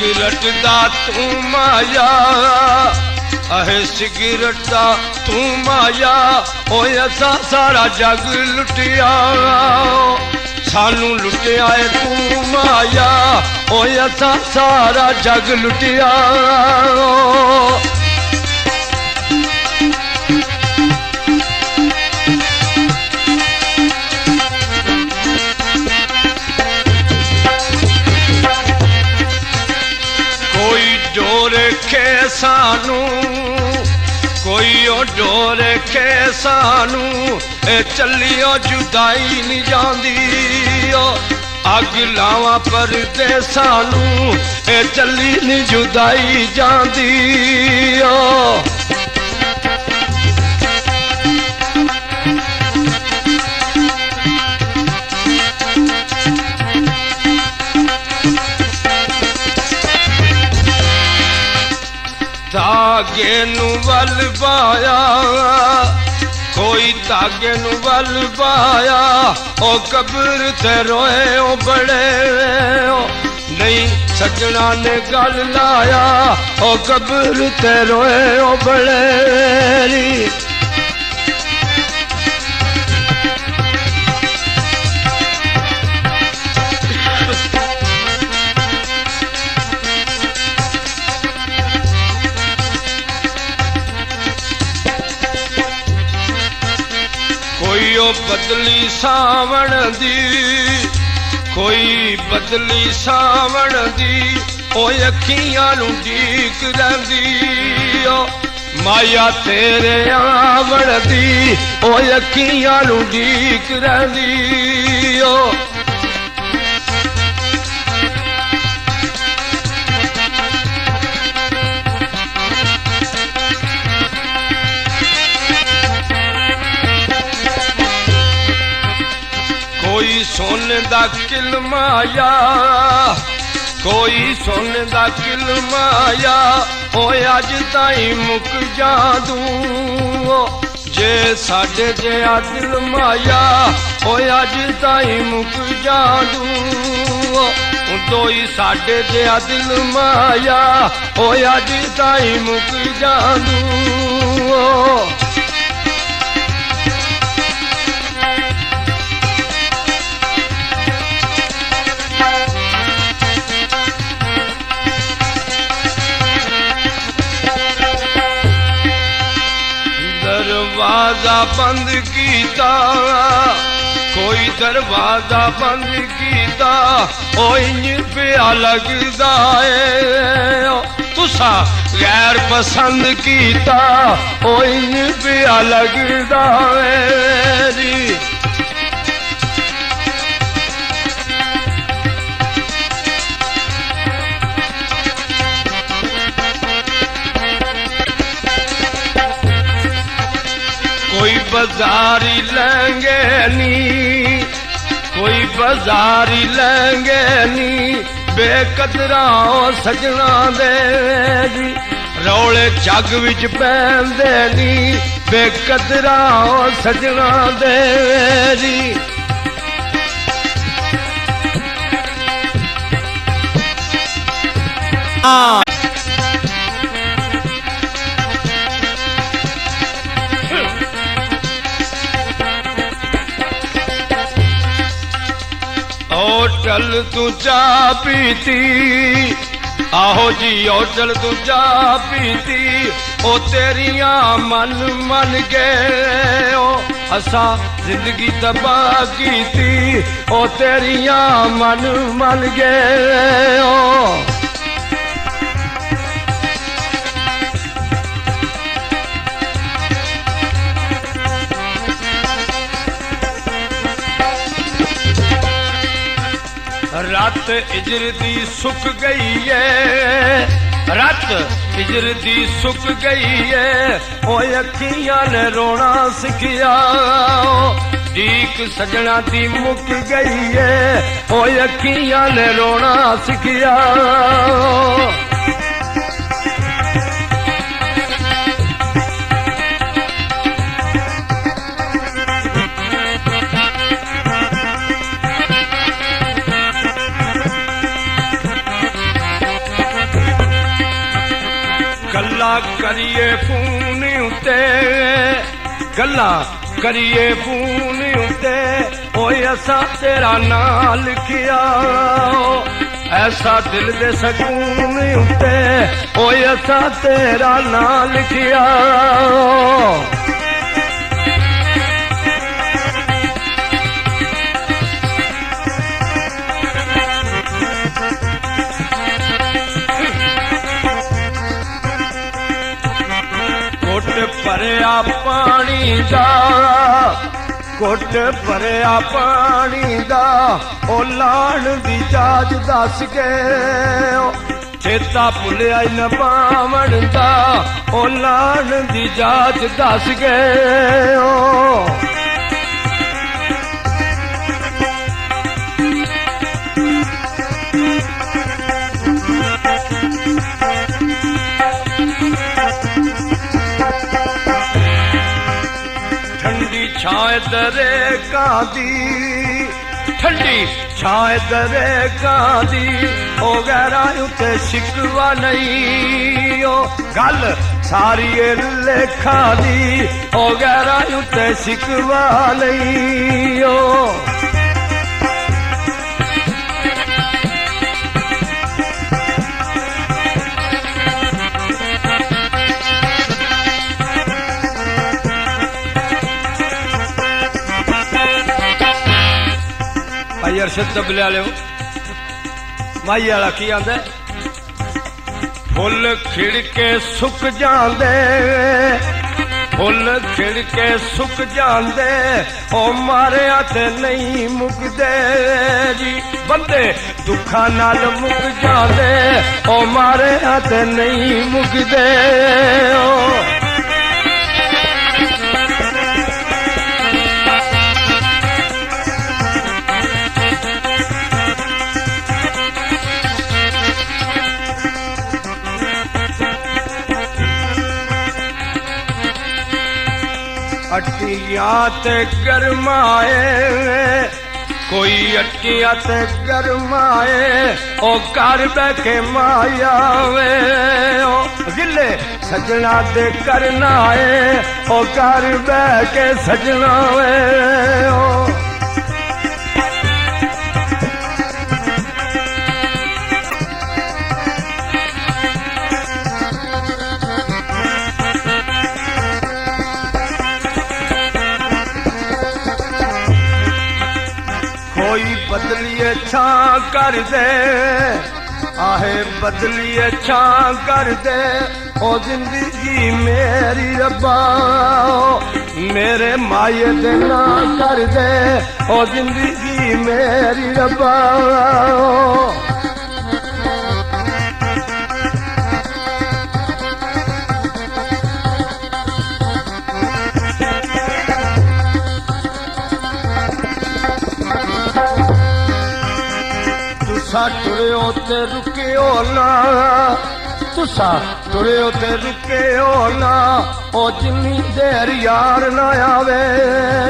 cigarette दा तू माया अहे सिगरट दा तू माया ओए असा सारा जग लुटिया सानू लुटिया है तू माया ओए असा सारा जग लुटिया के सानू कोई ओ डोरे के सानू ए चलियो जुदाई नहीं जांदी ओ अग लावा पर दे सानू ए चली नहीं जुदाई जांदी ओ धागे नू वल पाया कोई धागे नू वल पाया ओ कब्र ते रोए ओ बड़े ओ नहीं सजना ने गल लाया ओ कब्र ते रोए ओ बड़े बदली सावण दी कोई बदली सावण दी ओ अखियां नू डीक रहिंदी ओ माया तेरे आवण दी ओ अखियां नू डीक रहिंदी ओ कोई सोने दा किल माया कोई सोने दा किल माया ओ अज ताई मुक जादू जे साडे जे दिल माया ओ अज ताई मुक जादू दोई साडे जे दिल माया ओ अज ताई मुक जादू दरवाजा बंद कीता कोई दरवाजा बंद कीता ओ इंज पिया लगदा है तुसा गैर पसंद कीता ओ इंज पिया लगदा है कोई बाजारी लेंगे नी कोई बाजारी लेंगे नी बेकदरा सजना दे रौले जग विच पैंदे नी बेकदरा सजना दे चल तू चा पीती आहो जी ओ चल तू चा पीती ओ तेरिया मन मन गए ओ असा जिंदगी तबाह की थी ओ तेरिया मन मन गए ओ रात इजर दी सुक गई है रात इजर दी सुक गई है ओ अखियां ने रोना सिखिया डीक सजना दी मुक गई है ओ अखियां ने रोना सिखिया करिए फोन उते गल्लां करिए फोन उते ओए असा तेरा नाम लिखिया ऐसा दिल दे सकून उते ओए असा तेरा नाम लिखिया भरिया पानी दा घुट भरिया पानी दा ओ लाण दी जाच दस के चेता भुलिया न पावण दा ओ लाण दी जाच दस के छाए दरे कादी ठंडी छाए दरे कादी ओ गैरा उते शिकवा नहीं ओ गल सारी लेखा दी ओ गैरा उते शिकवा नहीं ओ अरशद दबले वाले माई वाला की आंदा फुल खिड़के सुक जांदे फुल खिड़के सुक जांदे ओ मारे ते नहीं मुकदे जी बंदे दुखा नाल मुक जांदे ओ मारे ते नहीं मुकदे ओ अटिया ते गरमाए कोई अटिया ते गरमाए ओ घर बैठे माया वे ओ गिले सजना दे करना है ओ घर बैठे सजना वे ओ कोई बदलिए छा कर दे आहे बदलिए छा कर दे ओ जिंदगी मेरी रब्बा मेरे माये दे ना कर दे ओ जिंदगी मेरी रब्बा तुसा टुरियो ते रुकियो ना तुसा टुरियो ते रुकियो ना ओ जिन्नी देर यार ना आवे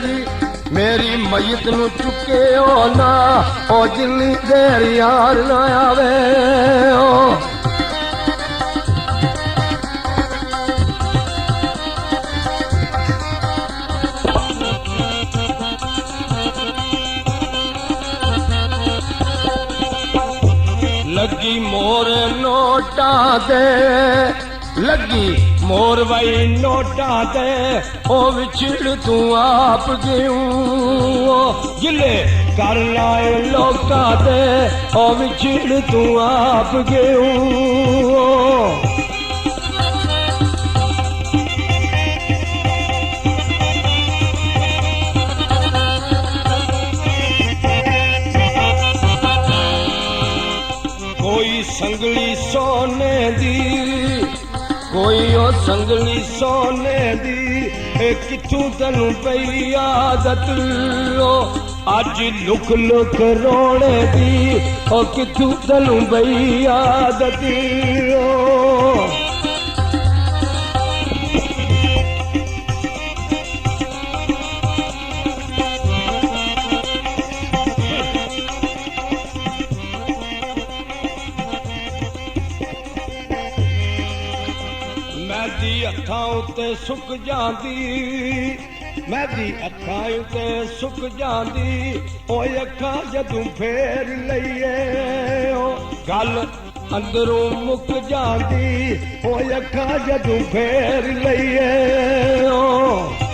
जी मेरी मयत नू चुकियो ना ओ जिन्नी देर यार ना आवे ओ लगी मोर नोटा दे लगी मोर वही नोटा दे ओ विछड़ तू आप गयूं गिले कर लाए लोका दे ओ विछड़ तू आप गयूं कोई संगली सोने दी कोई ओ संगली सोने दी किथू तैनू पई आदत ओ अज लुक लुक रोने दी ओ किथू तैनू पई आदत ओ ਮਹਿੰਦੀ ਅੱਖਾਂ ਉੱਤੇ ਸੁੱਕ ਜਾਂਦੀ, ਮਹਿੰਦੀ ਅੱਖਾਂ ਉੱਤੇ ਸੁੱਕ ਜਾਂਦੀ, ਓਏ ਅੱਖਾਂ ਜਦੋਂ ਫੇਰ ਲਈਏ ਉਹ ਗੱਲ ਅੰਦਰੋਂ ਮੁੱਕ ਜਾਂਦੀ, ਓਏ ਅੱਖਾਂ ਜਦੋਂ ਫੇਰ ਲਈਏ ਉਹ